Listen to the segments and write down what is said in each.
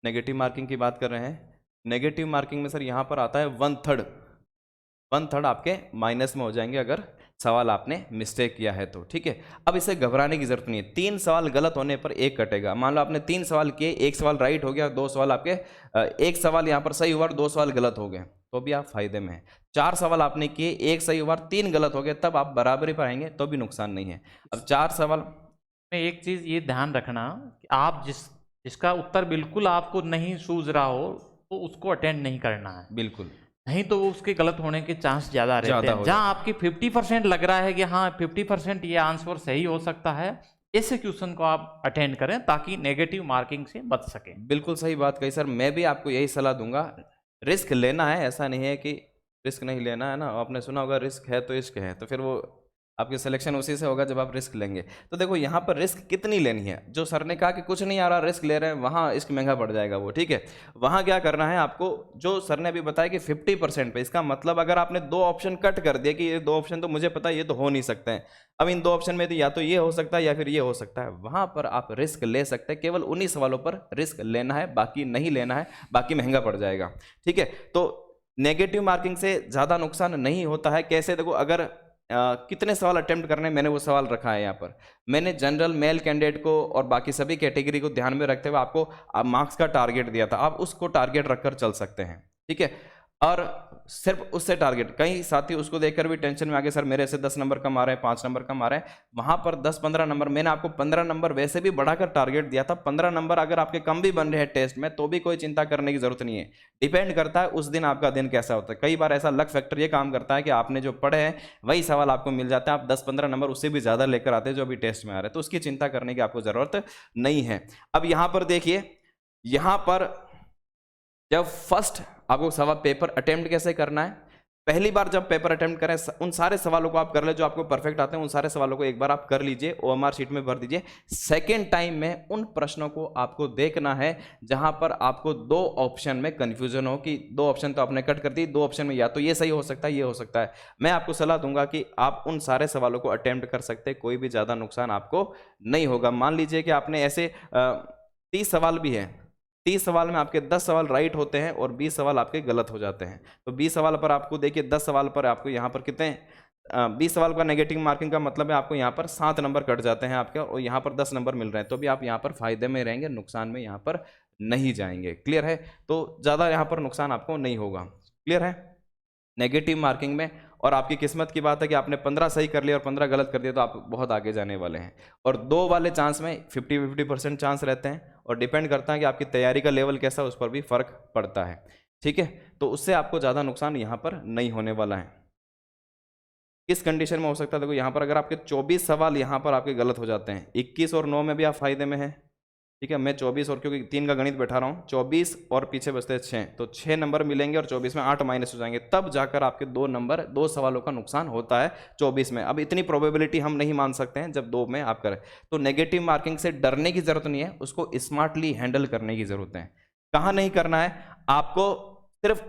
Negative marking की बात कर रहे हैं। नेगेटिव मार्किंग में सर यहाँ पर आता है 1/3 आपके माइनस में हो जाएंगे अगर सवाल आपने मिस्टेक किया है तो। ठीक है, अब इसे घबराने की जरूरत नहीं है। 3 सवाल गलत होने पर एक कटेगा। मान लो आपने 3 सवाल किए, एक सवाल राइट हो गया, 2 सवाल आपके एक सवाल यहाँ पर सही हुआ और 2 सवाल गलत हो गए, तो भी आप फायदे में हैं। 4 सवाल आपने किए, एक सही हुआ, 3 गलत हो गए, तब आप बराबरी पर आएंगे, तो भी नुकसान नहीं है। अब 4 सवाल में एक चीज ये ध्यान रखना कि आप जिसका उत्तर बिल्कुल आपको नहीं सूझ रहा हो तो उसको अटेंड नहीं करना है, बिल्कुल नहीं तो वो उसके गलत होने के चांस ज़्यादा रहते ज़्यादा हैं। हो जहाँ आपकी 50% लग रहा है कि हाँ 50% ये आंसर सही हो सकता है, ऐसे क्वेश्चन को आप अटेंड करें ताकि नेगेटिव मार्किंग से बच सकें। बिल्कुल सही बात कही सर। मैं भी आपको यही सलाह दूंगा, रिस्क लेना है, ऐसा नहीं है कि रिस्क नहीं लेना है ना। आपने सुना होगा रिस्क है तो इश्क है, तो फिर वो आपकी सिलेक्शन उसी से होगा जब आप रिस्क लेंगे। तो देखो यहाँ पर रिस्क कितनी लेनी है। जो सर ने कहा कि कुछ नहीं आ रहा रिस्क ले रहे हैं, वहाँ रिस्क महंगा पड़ जाएगा वो। ठीक है, वहाँ क्या करना है आपको, जो सर ने अभी बताया कि 50% पे, इसका मतलब अगर आपने 2 ऑप्शन कट कर दिया कि ये 2 ऑप्शन तो मुझे पता है ये तो हो नहीं सकते हैं, अब इन 2 ऑप्शन में तो या तो ये हो सकता है या फिर ये हो सकता है, वहाँ पर आप रिस्क ले सकते हैं। केवल उन्हीं सवालों पर रिस्क लेना है, बाकी नहीं लेना है, बाकी महंगा पड़ जाएगा। ठीक है, तो नेगेटिव मार्किंग से ज़्यादा नुकसान नहीं होता है। कैसे, देखो अगर कितने सवाल अटेम्प्ट करने, मैंने वो सवाल रखा है यहाँ पर। मैंने जनरल मेल कैंडिडेट को और बाकी सभी कैटेगरी को ध्यान में रखते हुए आपको मार्क्स का टारगेट दिया था, आप उसको टारगेट रखकर चल सकते हैं। ठीक है, और सिर्फ उससे टारगेट, कई साथी उसको देखकर भी टेंशन में आ गए, सर मेरे से 10 नंबर कम आ रहे हैं, 5 नंबर कम आ रहे हैं। वहां पर 10-15 नंबर, मैंने आपको 15 नंबर वैसे भी बढ़ाकर टारगेट दिया था। 15 नंबर अगर आपके कम भी बन रहे हैं टेस्ट में, तो भी कोई चिंता करने की जरूरत नहीं है। डिपेंड करता है उस दिन आपका दिन कैसा होता है। कई बार ऐसा लक फैक्टर ये काम करता है कि आपने जो पढ़े हैं वही सवाल आपको मिल जाता है, आप 10-15 नंबर उससे भी ज्यादा लेकर आते हैं जो अभी टेस्ट में आ रहे हैं, तो उसकी चिंता करने की आपको जरूरत नहीं है। अब यहां पर देखिए, यहां पर जब फर्स्ट आपको सवाल पेपर अटेम्प्ट कैसे करना है, पहली बार जब पेपर अटेम्प्ट करें उन सारे सवालों को आप कर ले जो आपको परफेक्ट आते हैं, उन सारे सवालों को एक बार आप कर लीजिए, ओएमआर शीट में भर दीजिए। सेकेंड टाइम में उन प्रश्नों को आपको देखना है जहां पर आपको 2 ऑप्शन में कंफ्यूजन हो कि 2 ऑप्शन तो आपने कट कर दी, 2 ऑप्शन में या तो ये सही हो सकता है, ये हो सकता है। मैं आपको सलाह दूंगा कि आप उन सारे सवालों को अटेम्प्ट कर सकते हैं, कोई भी ज्यादा नुकसान आपको नहीं होगा। मान लीजिए कि आपने ऐसे 30 सवाल भी है, 30 सवाल में आपके 10 सवाल राइट होते हैं और 20 सवाल आपके गलत हो जाते हैं, तो 20 सवाल पर आपको देखिए, 10 सवाल पर आपको यहाँ पर कितने 20 सवाल का नेगेटिव मार्किंग का मतलब है आपको यहाँ पर 7 नंबर कट जाते हैं आपके, और यहाँ पर 10 नंबर मिल रहे हैं, तो भी आप यहाँ पर फायदे में रहेंगे, नुकसान में यहाँ पर नहीं जाएंगे। क्लियर है, तो ज़्यादा यहाँ पर नुकसान आपको नहीं होगा। क्लियर है नेगेटिव मार्किंग में। और आपकी किस्मत की बात है कि आपने 15 सही कर लिया और 15 गलत कर दिया, तो आप बहुत आगे जाने वाले हैं। और 2 वाले चांस में 50-50% चांस रहते हैं, और डिपेंड करता है कि आपकी तैयारी का लेवल कैसा है, उस पर भी फर्क पड़ता है। ठीक है, तो उससे आपको ज़्यादा नुकसान यहाँ पर नहीं होने वाला है। किस कंडीशन में हो सकता है, देखो यहाँ पर अगर आपके 24 सवाल यहाँ पर आपके गलत हो जाते हैं, 21 और 9 में भी आप फायदे में हैं। ठीक है, मैं 24 और क्योंकि 3 का गणित बैठा रहा हूँ, 24 और पीछे बचते हैं 6, तो 6 नंबर मिलेंगे और 24 में 8 माइनस हो जाएंगे, तब जाकर आपके 2 नंबर 2 सवालों का नुकसान होता है 24 में। अब इतनी प्रोबेबिलिटी हम नहीं मान सकते हैं जब 2 में आप करें, तो नेगेटिव मार्किंग से डरने की जरूरत नहीं है, उसको स्मार्टली हैंडल करने की जरूरत है। कहाँ नहीं करना है आपको, सिर्फ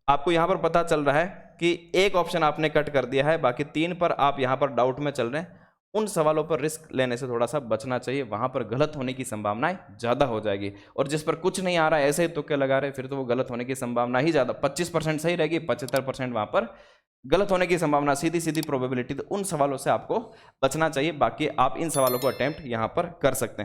आपको यहाँ पर पता चल रहा है कि एक ऑप्शन आपने कट कर दिया है, बाकी 3 पर आप यहाँ पर डाउट में चल रहे हैं, उन सवालों पर रिस्क लेने से थोड़ा सा बचना चाहिए, वहां पर गलत होने की संभावनाएं ज्यादा हो जाएगी। और जिस पर कुछ नहीं आ रहा है, ऐसे ही तुक्के लगा रहे, फिर तो वो गलत होने की संभावना ही ज्यादा, 25% सही रहेगी, 75% वहां पर गलत होने की संभावना, सीधी सीधी प्रोबेबिलिटी। तो उन सवालों से आपको बचना चाहिए, बाकी आप इन सवालों को अटेम्प्ट यहां पर कर सकते हैं।